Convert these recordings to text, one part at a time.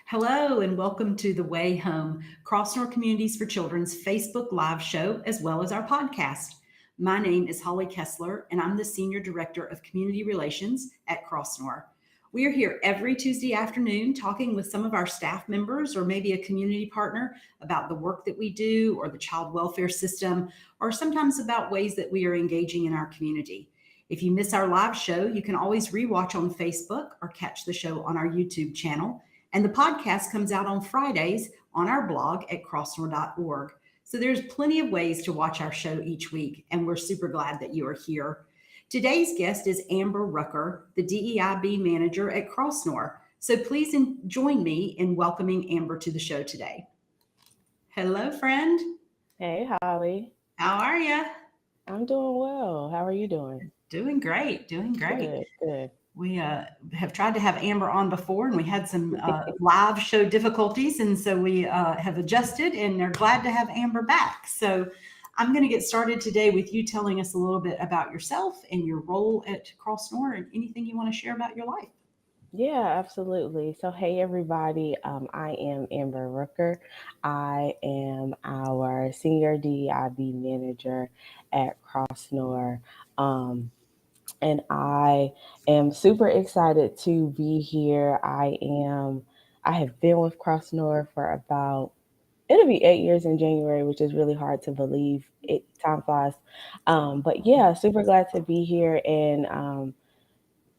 Hello, and welcome to The Way Home, Crossnore Communities for Children's Facebook Live show, as well as our podcast. My name is Holly Kessler, and I'm the Senior Director of Community Relations at Crossnore. We are here every Tuesday afternoon talking with some of our staff members or maybe a community partner about the work that we do or the child welfare system, or sometimes about ways that we are engaging in our community. If you miss our live show, you can always rewatch on Facebook or catch the show on our YouTube channel. And the podcast comes out on Fridays on our blog at crossnore.org. So there's plenty of ways to watch our show each week, and we're super glad that you are here. Today's guest is Amber Rucker, the DEIB manager at Crossnore. So please join me in welcoming Amber to the show today. Hello, friend. Hey, Holly. How are you? I'm doing well. How are you doing? Doing great. Good. We have tried to have Amber on before, and we had some live show difficulties, and so we have adjusted, and are glad to have Amber back. So I'm going to get started today with you telling us a little bit about yourself and your role at Crossnore, and anything you want to share about your life. Yeah, absolutely. So, hey, everybody. I am Amber Rucker. I am our senior DEIB manager at Crossnore. And I am super excited to be here. I have been with Crossnore for it'll be 8 years in January, which is really hard to believe. Time flies. But yeah, super glad to be here and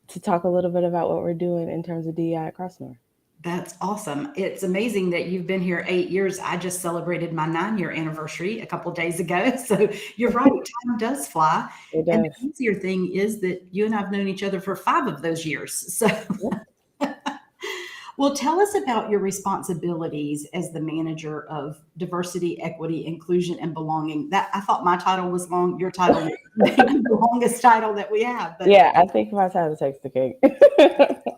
to talk a little bit about what we're doing in terms of DEI at Crossnore. That's awesome. It's amazing that you've been here 8 years. I just celebrated my 9-year anniversary a couple of days ago. So you're right, time does fly. It And does. the easier thing is that you and I have known each other for 5 of those years. So, well, tell us about your responsibilities as the manager of diversity, equity, inclusion, and belonging. That I thought my title was long. Your title is maybe the longest title that we have, but Yeah, I think my time takes the cake.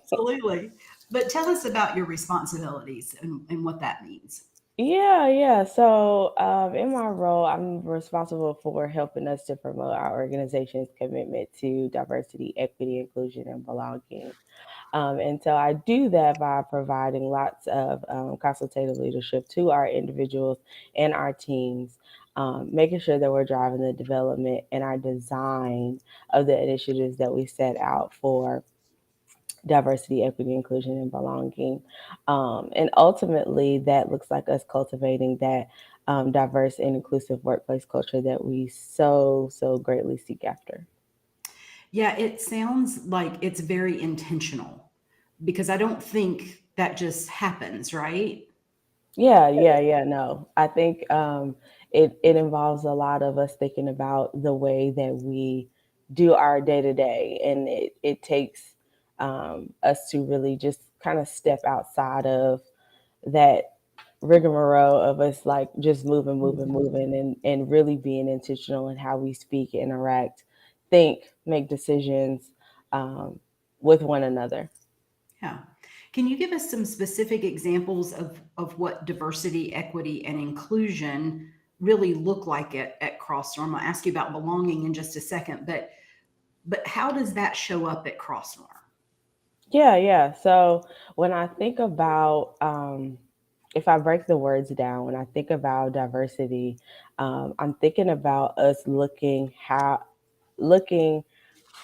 absolutely. But tell us about your responsibilities and what that means. Yeah. So, in my role, I'm responsible for helping us to promote our organization's commitment to diversity, equity, inclusion, and belonging. And so I do that by providing lots of consultative leadership to our individuals and our teams, making sure that we're driving the development and our design of the initiatives that we set out for diversity, equity, inclusion, and belonging. And ultimately, that looks like us cultivating that diverse and inclusive workplace culture that we so greatly seek after. Yeah, it sounds like it's very intentional because I don't think that just happens, right? Yeah. No, I think it involves a lot of us thinking about the way that we do our day to day, and it takes us to really just kind of step outside of that rigmarole of us like just moving, and really being intentional in how we speak, interact, think, make decisions um, with one another. Yeah. Can you give us some specific examples of what diversity, equity, and inclusion really look like at Crossnore? I'm going to ask you about belonging in just a second, but how does that show up at Crossnore? Yeah. So when I think about, if I break the words down, when I think about diversity, I'm thinking about us looking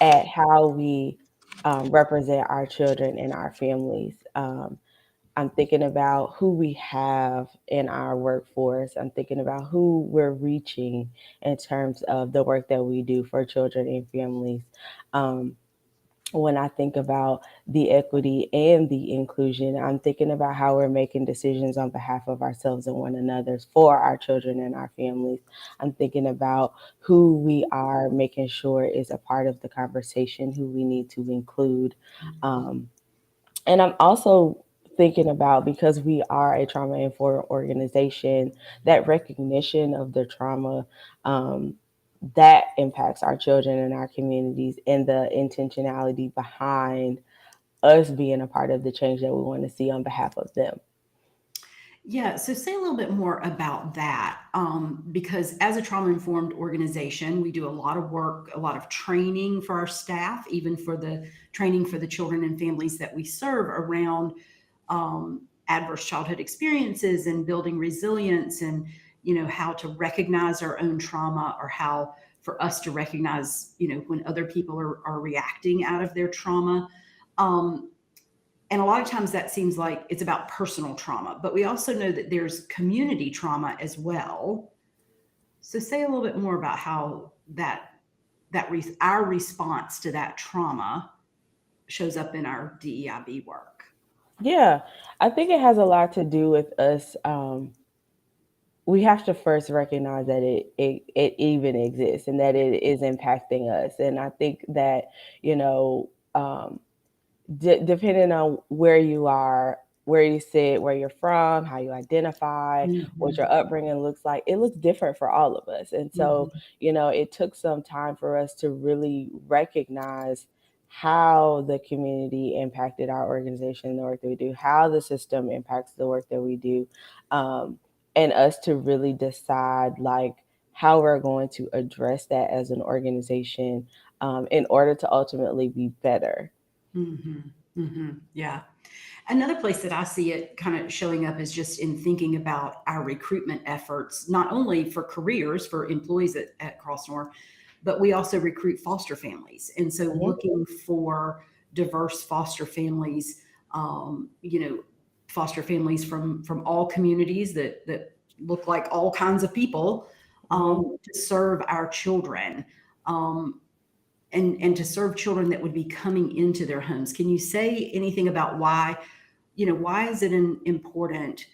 at how we represent our children and our families. I'm thinking about who we have in our workforce. I'm thinking about who we're reaching in terms of the work that we do for children and families. Um, when I think about the equity and the inclusion, I'm thinking about how we're making decisions on behalf of ourselves and one another for our children and our families. I'm thinking about who we are making sure is a part of the conversation, who we need to include. Um, and I'm also thinking about, because we are a trauma informed organization, that recognition of the trauma that impacts our children and our communities, and the intentionality behind us being a part of the change that we want to see on behalf of them. Yeah, so say a little bit more about that, because as a trauma informed organization, we do a lot of work, a lot of training for our staff, even for the training for the children and families that we serve around adverse childhood experiences and building resilience and, how to recognize our own trauma, or how for us to recognize, when other people are reacting out of their trauma. Um, and a lot of times that seems like it's about personal trauma, but we also know that there's community trauma as well. So say a little bit more about how our response to that trauma shows up in our DEIB work. Yeah, I think it has a lot to do with us. We have to first recognize that it even exists and that it is impacting us. And I think that, you know, depending on where you are, where you sit, where you're from, how you identify, what Mm-hmm. your upbringing looks like, it looks different for all of us. And so, Mm-hmm. it took some time for us to really recognize how the community impacted our organization and the work that we do, how the system impacts the work that we do, um, and us to really decide like how we're going to address that as an organization, in order to ultimately be better. Mm-hmm. Mm-hmm. Yeah. Another place that I see it kind of showing up is just in thinking about our recruitment efforts, not only for careers for employees at Crossnore, but we also recruit foster families. And so Mhm. looking for diverse foster families, foster families from all communities that look like all kinds of people, Mhm. to serve our children. Um, and to serve children that would be coming into their homes. Can you say anything about why is it important,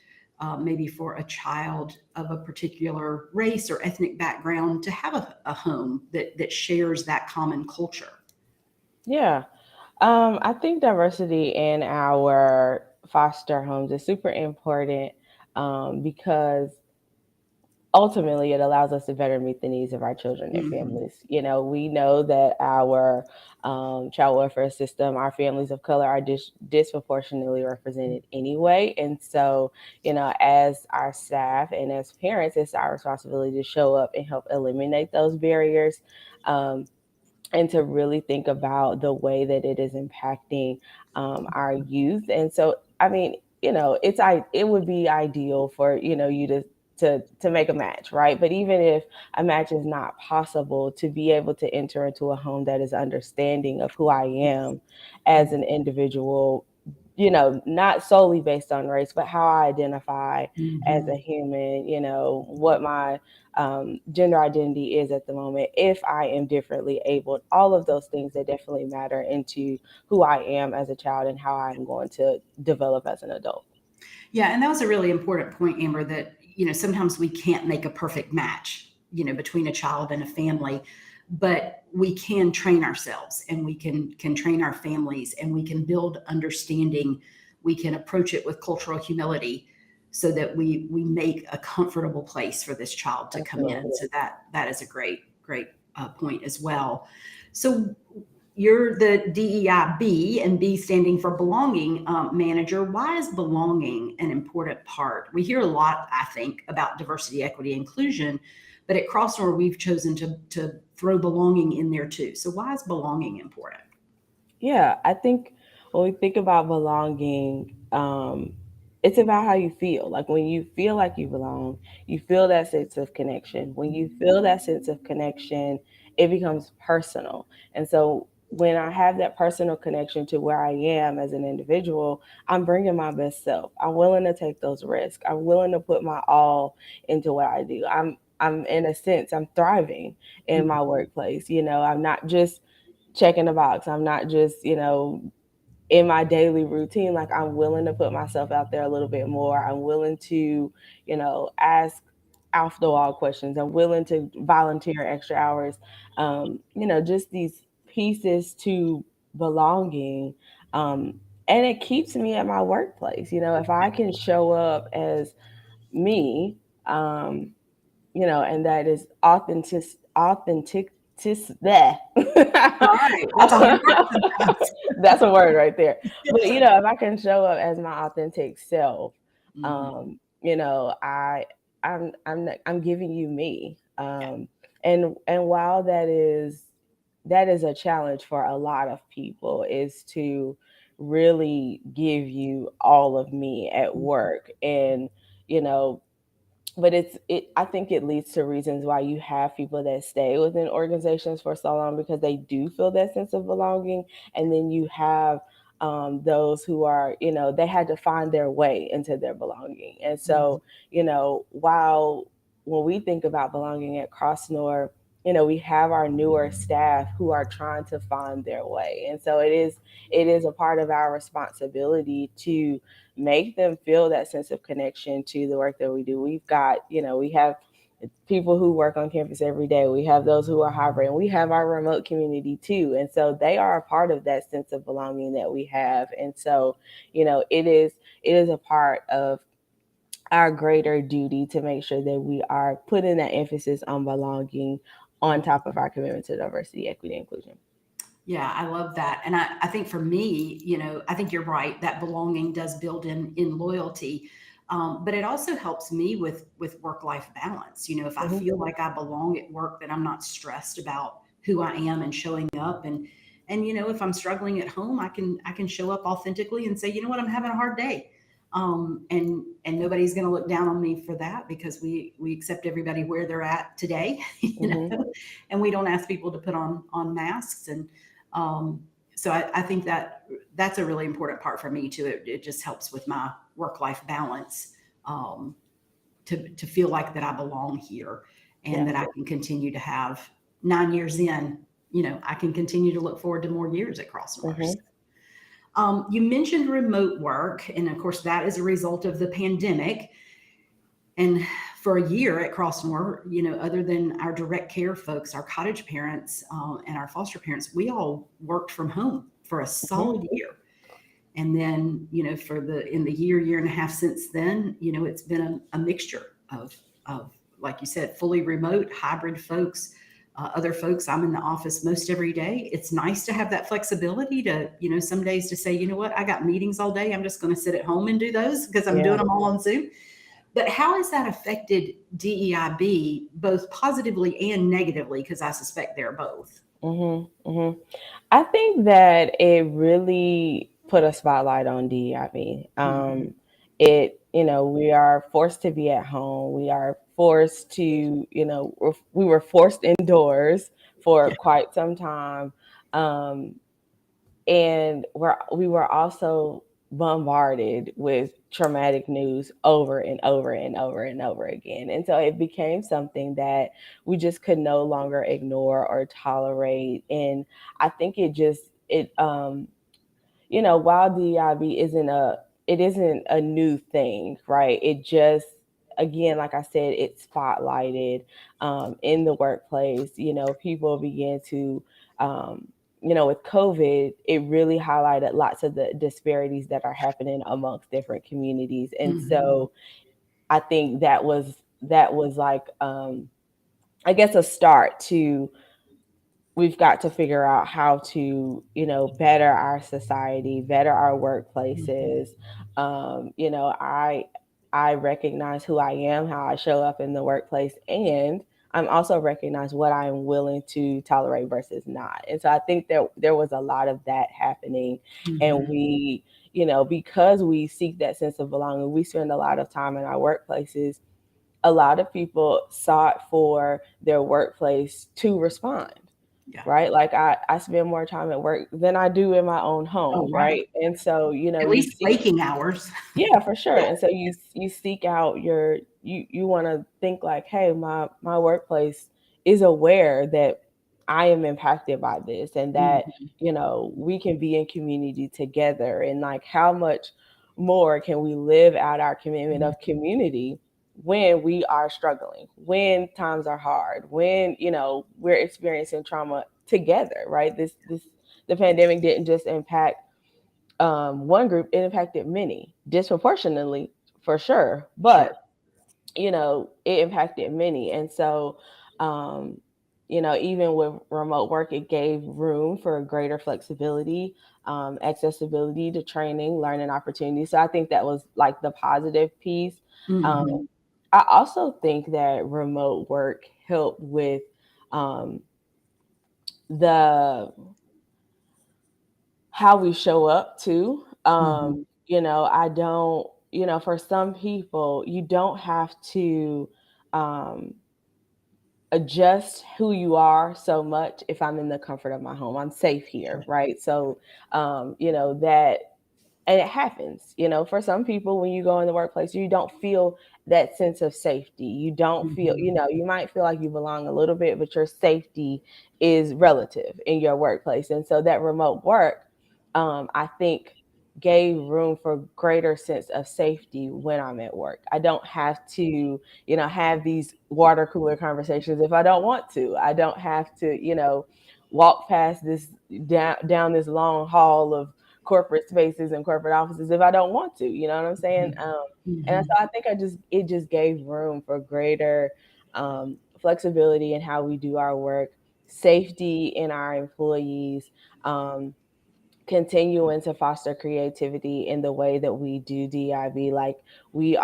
maybe for a child of a particular race or ethnic background to have a home that shares that common culture? Yeah. I think diversity in our foster homes is super important, because ultimately it allows us to better meet the needs of our children and Hmm. families. We know that our child welfare system, our families of color are disproportionately represented anyway. And so, as our staff and as parents, it's our responsibility to show up and help eliminate those barriers. And to really think about the way that it is impacting our youth. And so, I mean, it would be ideal for you to make a match, right? But even if a match is not possible, to be able to enter into a home that is understanding of who I am as an individual, not solely based on race, but how I identify as Hmm. a human, what my gender identity is at the moment, if I am differently abled, all of those things that definitely matter into who I am as a child and how I'm going to develop as an adult. Yeah, and that was a really important point, Amber, that, sometimes we can't make a perfect match, between a child and a family, but we can train ourselves and we can train our families and we can build understanding. We can approach it with cultural humility so that we make a comfortable place for this child to come Absolutely. in. So that is a great point as well. So you're the DEIB, and B standing for belonging, manager. Why is belonging an important part? We hear a lot, I think, about diversity, equity, inclusion, but at Crossnore, we've chosen to throw belonging in there too. So why is belonging important? Yeah, I think when we think about belonging, it's about how you feel. Like when you feel like you belong, you feel that sense of connection. When you feel that sense of connection, it becomes personal. And so when I have that personal connection to where I am as an individual, I'm bringing my best self. I'm willing to take those risks. I'm willing to put my all into what I do. I'm in a sense, I'm thriving in my workplace. I'm not just checking the box. I'm not just, in my daily routine. Like I'm willing to put myself out there a little bit more. I'm willing to, ask off the wall questions. I'm willing to volunteer extra hours. Just these pieces to belonging. And it keeps me at my workplace. If I can show up as me, and that is there. All right, that's a hard word sometimes. That's a word right there. But if I can show up as my authentic self, Mhm. um, you know, I I'm giving you me. And while that is a challenge for a lot of people, is to really give you all of me at work. And, you know, but I think it leads to reasons why you have people that stay within organizations for so long because they do feel that sense of belonging. And then you have those who are, you know, they had to find their way into their belonging. And so, you know, while when we think about belonging at Crossnore, you know, we have our newer staff who are trying to find their way. And so it is a part of our responsibility to make them feel that sense of connection to the work that we do. We've got, you know, we have people who work on campus every day. We have those who are hybrid, and we have our remote community too. And so they are a part of that sense of belonging that we have. And so, you know, it is a part of our greater duty to make sure that we are putting that emphasis on belonging on top of our commitment to diversity, equity, and inclusion. Yeah, I love that. And I think for me, I think you're right. That belonging does build in loyalty. But it also helps me with work-life balance. If I Mm-hmm. feel like I belong at work, that I'm not stressed about who I am and showing up. And if I'm struggling at home, I can show up authentically and say, you know what, I'm having a hard day. And nobody's going to look down on me for that, because we accept everybody where they're at today, Mm-hmm. and we don't ask people to put on masks. And so I think that's a really important part for me too. It just helps with my work life balance, um, to feel like that I belong here, and Yeah. that I can continue to have 9 years in. I can continue to look forward to more years at Crossnore. Mm-hmm. You mentioned remote work, and of course that is a result of the pandemic. And for a year at Crossnore, other than our direct care folks, our cottage parents, and our foster parents, we all worked from home for a Mm-hmm. solid year. And then, in the year and a half since then, it's been a mixture of, like you said, fully remote, hybrid folks, other folks. I'm in the office most every day. It's nice to have that flexibility to, some days to say, you know what, I got meetings all day. I'm just going to sit at home and do those because I'm Yeah. doing them all on Zoom. But how has that affected DEIB, both positively and negatively? Because I suspect they're both. Mm-hmm. Mm-hmm. I think that it really put a spotlight on DEIB. Mhm. You know, we are forced to be at home. We are forced to, you know, we were forced indoors for Yeah. quite some time. Um, and we were also bombarded with traumatic news over and over and over and over again. And so it became something that we just could no longer ignore or tolerate. And I think you know, while DEIB isn't a new thing, right? It just, again, like I said, it spotlighted in the workplace. You know, people began to, um, you know, with COVID, it really highlighted lots of the disparities that are happening amongst different communities. And Mhm. so I think that was like, I guess, a start to, we've got to figure out how to, you know, better our society, better our Mhm. workplaces. You know, I recognize who I am, how I show up in the workplace, and I'm also recognize what I'm willing to tolerate versus not. And so I think there was a lot of that happening, and Mhm. we, you know, because we seek that sense of belonging, we spend a lot of time in our workplaces. A lot of people sought for their workplace to respond, Yeah. right? Like I spend more time at work than I do in my own Oh, home, right. right? And so, you know, At you least seek, waking hours. yeah, for sure. Yeah. And so you seek out you want to think like, hey, my workplace is aware that I am impacted by this, and that, Mhm. you know, we can be in community together, and like how much more can we live out our commitment Mhm. of community when we are struggling, when times are hard, when, you know, we're experiencing trauma together, right? This the pandemic didn't just impact one group, it impacted many disproportionately, for sure, Sure. but, you know, it impacted many. And so, um, you know, even with remote work, it gave room for greater flexibility, accessibility to training, learning opportunities. So I think that was like the positive piece. um, Mhm. I also think that remote work helped with um, the how we show up too. Mhm. I don't, for some people, you don't have to um, adjust who you are so much if I'm in the comfort of my home. I'm safe here, Sure. right? So, that and it happens, for some people when you go in the workplace, you don't feel that sense of safety. You don't feel, Mhm. you might feel like you belong a little bit, but your safety is relative in your workplace. And so that remote work, I think, gave room for greater sense of safety when I'm at work. I don't have to, have these water cooler conversations if I don't want to. I don't have to, walk past this down this long hall of corporate spaces and corporate offices if I don't want to. You know what I'm saying? And Mhm. so I think it just gave room for greater flexibility in how we do our work, safety in our employees, um, continuing to foster creativity in the way that we do DIB. Like we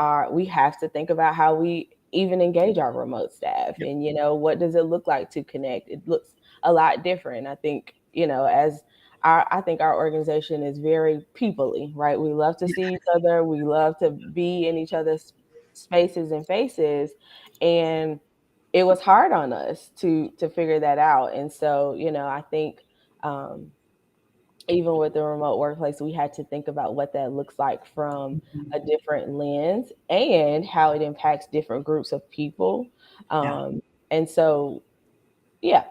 have to think about how we even engage our remote staff, Yep. and what does it look like to connect. It looks a lot different. I think, as I think our organization is very peoply, right? We love to see each other, we love to be in each other's spaces and faces, and it was hard on us to figure that out. And so, I think um even with the remote workplace, we had to think about what that looks like from Mhm. a different lens and how it impacts different groups of people. Yeah. And so, yeah.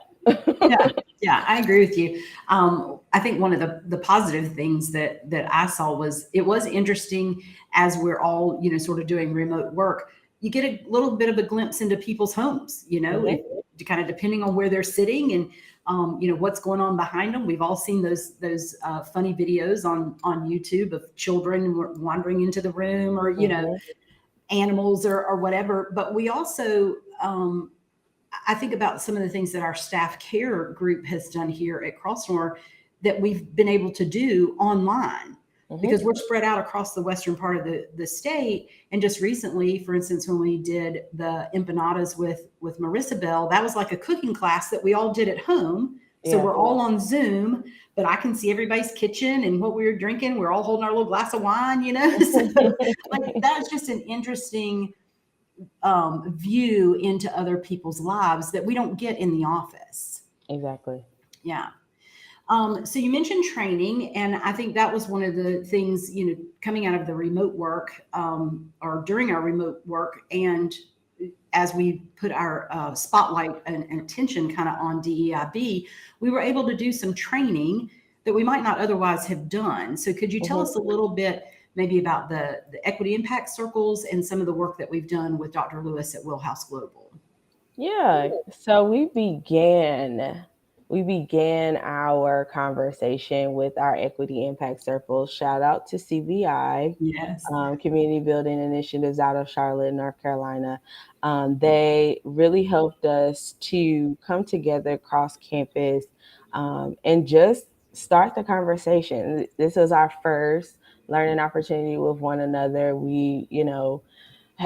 Yeah, yeah, I agree with you. I think one of the positive things that I saw was it was interesting as we're all sort of doing remote work. You get a little bit of a glimpse into people's homes. If Mhm, kind of depending on where they're sitting and what's going on behind them. We've all seen those funny videos on YouTube of children wandering into the room or mhm, animals or whatever. But we also I think about some of the things that our staff care group has done here at Crossnore that we've been able to do online mhm. because we're spread out across the western part of the state. And just recently, for instance, when we did the empanadas with Marissa Bell, that was like a cooking class that we all did at home. So Yeah, we're all on Zoom, but I can see everybody's kitchen and what we were drinking. We're all holding our little glass of wine. So like that's just an interesting view into other people's lives that we don't get in the office. exactly. Yeah. So you mentioned training, and I think that was one of the things, coming out of the remote work or during our remote work. And as we put our spotlight and attention kind of on DEIB, we were able to do some training that we might not otherwise have done. So could you tell Mhm. us a little bit maybe about the equity impact circles and some of the work that we've done with Dr. Lewis at Wheelhouse Global? Yeah. So we began our conversation with our equity impact circle. Shout out to CBI, Yes. Community Building Initiatives out of Charlotte, North Carolina. They really helped us to come together cross campus, and just start the conversation. This was our first learning opportunity with one another. We,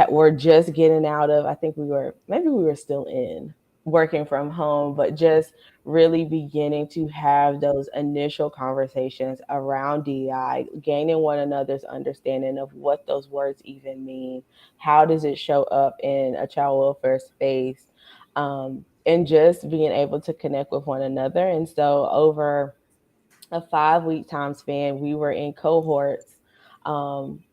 were just getting out of, I think maybe we were still in working from home, but just really beginning to have those initial conversations around DEI, gaining one another's understanding of what those words even mean. How does it show up in a child welfare space? And just being able to connect with one another. And so over a 5 week time span, we were in cohorts. Um,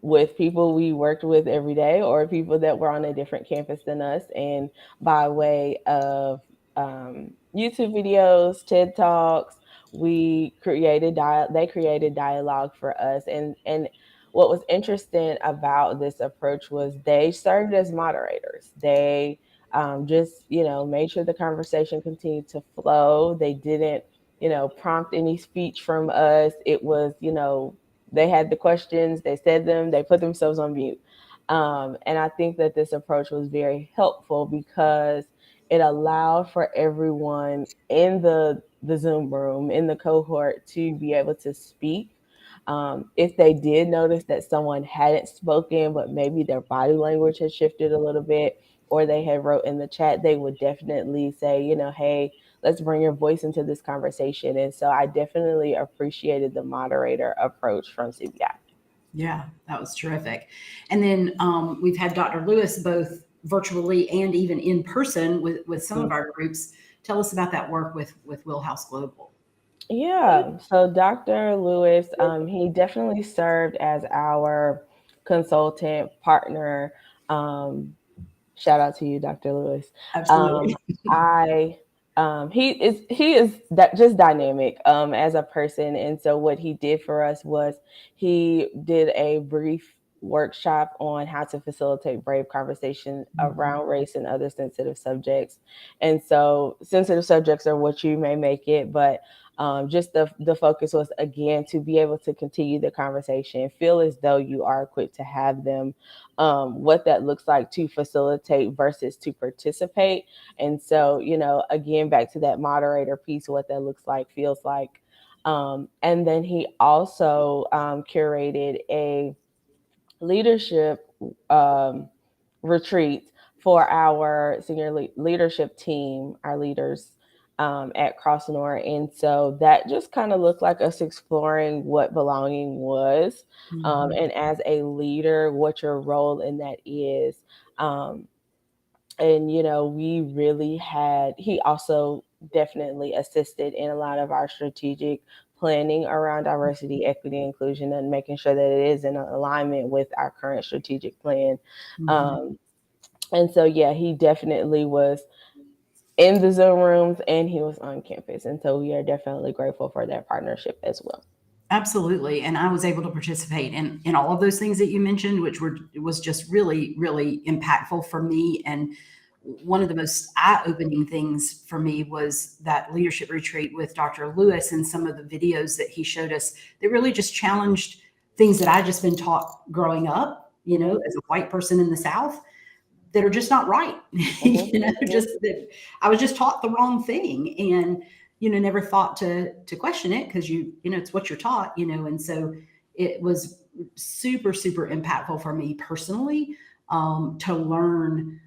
with people we worked with every day or people that were on a different campus than us. And by way of YouTube videos, TED Talks, they created dialogue for us. And what was interesting about this approach was they served as moderators. They just, made sure the conversation continued to flow. They didn't, prompt any speech from us. It was, they had the questions, they said them, they put themselves on mute. And I think that this approach was very helpful because it allowed for everyone in the Zoom room, in the cohort, to be able to speak. If they did notice that someone hadn't spoken, but maybe their body language had shifted a little bit, or they had wrote in the chat, they would definitely say, hey, let's bring your voice into this conversation. And so I definitely appreciated the moderator approach from CBI. Yeah, that was terrific. And then we've had Dr. Lewis both virtually and even in person with some of our groups. Tell us about that work with Wheelhouse Global. Yeah, so Dr. Lewis, he definitely served as our consultant partner. Um, Shout out to you, Dr. Lewis. Absolutely. I he is that just dynamic as a person, and so what he did for us was he did a brief workshop on how to facilitate brave conversation around race and other sensitive subjects. And so sensitive subjects are what you may make it, but just the focus was again to be able to continue the conversation, feel as though you are equipped to have them, what that looks like to facilitate versus to participate. And so, again, back to that moderator piece, what that looks like, feels like. And then he also curated a leadership retreat for our senior leadership team, our leaders at Crossnore. And so that just kind of looked like us exploring what belonging was. And as a leader, what your role in that is. And, we really he also definitely assisted in a lot of our strategic planning around diversity, equity, inclusion, and making sure that it is in alignment with our current strategic plan. And so, yeah, he definitely was in the Zoom rooms and he was on campus. And so we are definitely grateful for that partnership as well. Absolutely. And I was able to participate in all of those things that you mentioned, which was just really, really impactful for me. And one of the most eye-opening things for me was that leadership retreat with Dr. Lewis and some of the videos that he showed us that really just challenged things that I just been taught growing up, as a white person in the South, that are just not right. Just that I was just taught the wrong thing, and never thought to question it, because it's what you're taught, and so it was super, super impactful for me personally, to learn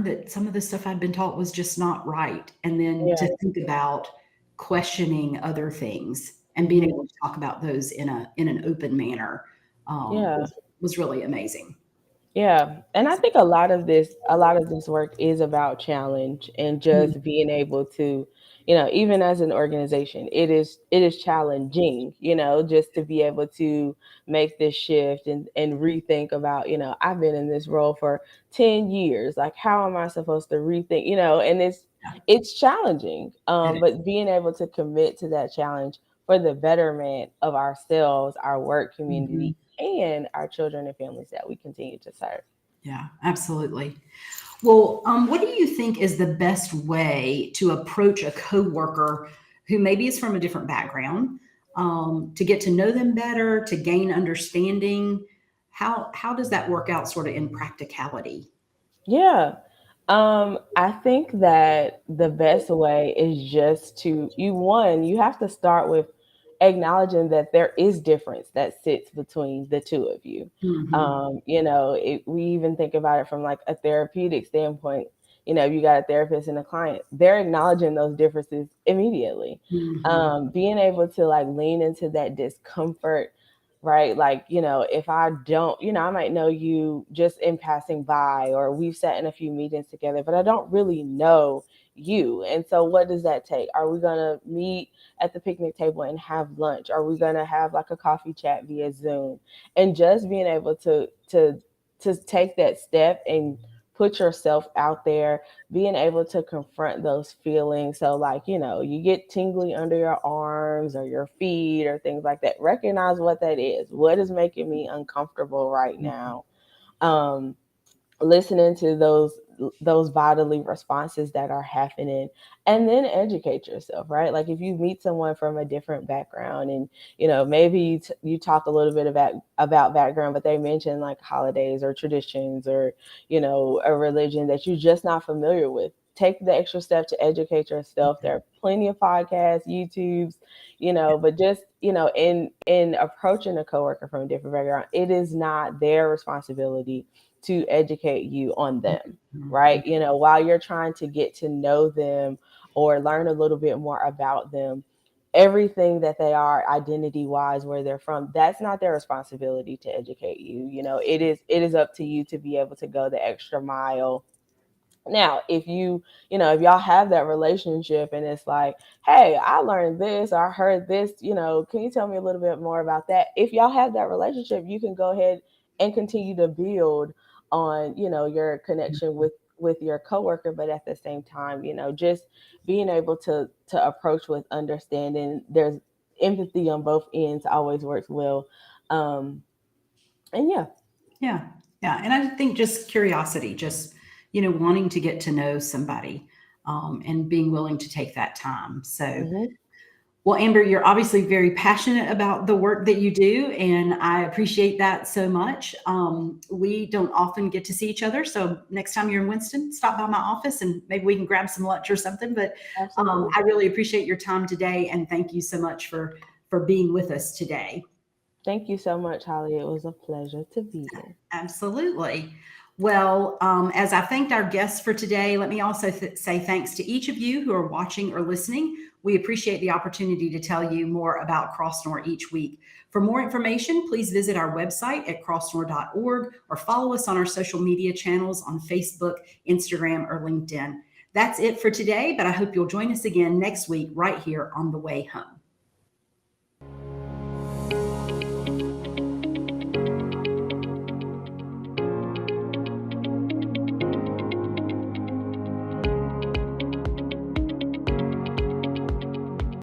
that some of the stuff I'd been taught was just not right, and then Yeah. to think about questioning other things and being able to talk about those in an open manner, Yeah. was really amazing. Yeah. And I think a lot of this work is about challenge and just being able to, even as an organization, it is challenging, just to be able to make this shift and rethink about, I've been in this role for 10 years. Like, how am I supposed to rethink, and it's challenging. But being able to commit to that challenge for the betterment of ourselves, our work community, and our children and families that we continue to serve. Yeah, absolutely. Well, what do you think is the best way to approach a coworker who maybe is from a different background, to get to know them better, to gain understanding? How does that work out, sort of in practicality? Yeah. I think that the best way is just you have to start with acknowledging that there is difference that sits between the two of you. Hmm. We even think about it from like a therapeutic standpoint. You got a therapist and a client, they're acknowledging those differences immediately. Hmm. Being able to like lean into that discomfort, right? Like, if I don't, I might know you just in passing by, or we've sat in a few meetings together, but I don't really know you. And so what does that take? Are we going to meet at the picnic table and have lunch? Are we going to have like a coffee chat via Zoom? And just being able to take that step and put yourself out there, being able to confront those feelings. So like, you get tingly under your arms or your feet or things like that. Recognize what that is. What is making me uncomfortable right now? Um, Listening to those bodily responses that are happening, and then educate yourself, right? Like, if you meet someone from a different background and maybe you talk a little bit about background, but they mention like holidays or traditions or a religion that you're just not familiar with, take the extra step to educate yourself. There are plenty of podcasts, YouTubes, but just in approaching a coworker from a different background, it is not their responsibility to educate you on them, Mhm. right? You know, while you're trying to get to know them or learn a little bit more about them, everything that they are identity wise, where they're from, that's not their responsibility to educate you. You know, it is up to you to be able to go the extra mile. Now, if if y'all have that relationship and it's like, hey, I learned this or I heard this, can you tell me a little bit more about that? If y'all have that relationship, you can go ahead and continue to build on, your connection with your coworker, but at the same time, just being able to approach with understanding. There's empathy on both ends always works well. And yeah. Yeah. Yeah. And I think just curiosity, just, wanting to get to know somebody, and being willing to take that time. So, Hmm. well, Amber, you're obviously very passionate about the work that you do, and I appreciate that so much. We don't often get to see each other, so next time you're in Winston, stop by my office and maybe we can grab some lunch or something. But Absolutely. I really appreciate your time today, and thank you so much for being with us today. Thank you so much, Holly. It was a pleasure to be here. Absolutely. Well, as I thanked our guests for today, let me also say thanks to each of you who are watching or listening. We appreciate the opportunity to tell you more about Crossnore each week. For more information, please visit our website at crossnore.org or follow us on our social media channels on Facebook, Instagram, or LinkedIn. That's it for today, but I hope you'll join us again next week right here on The Way Home.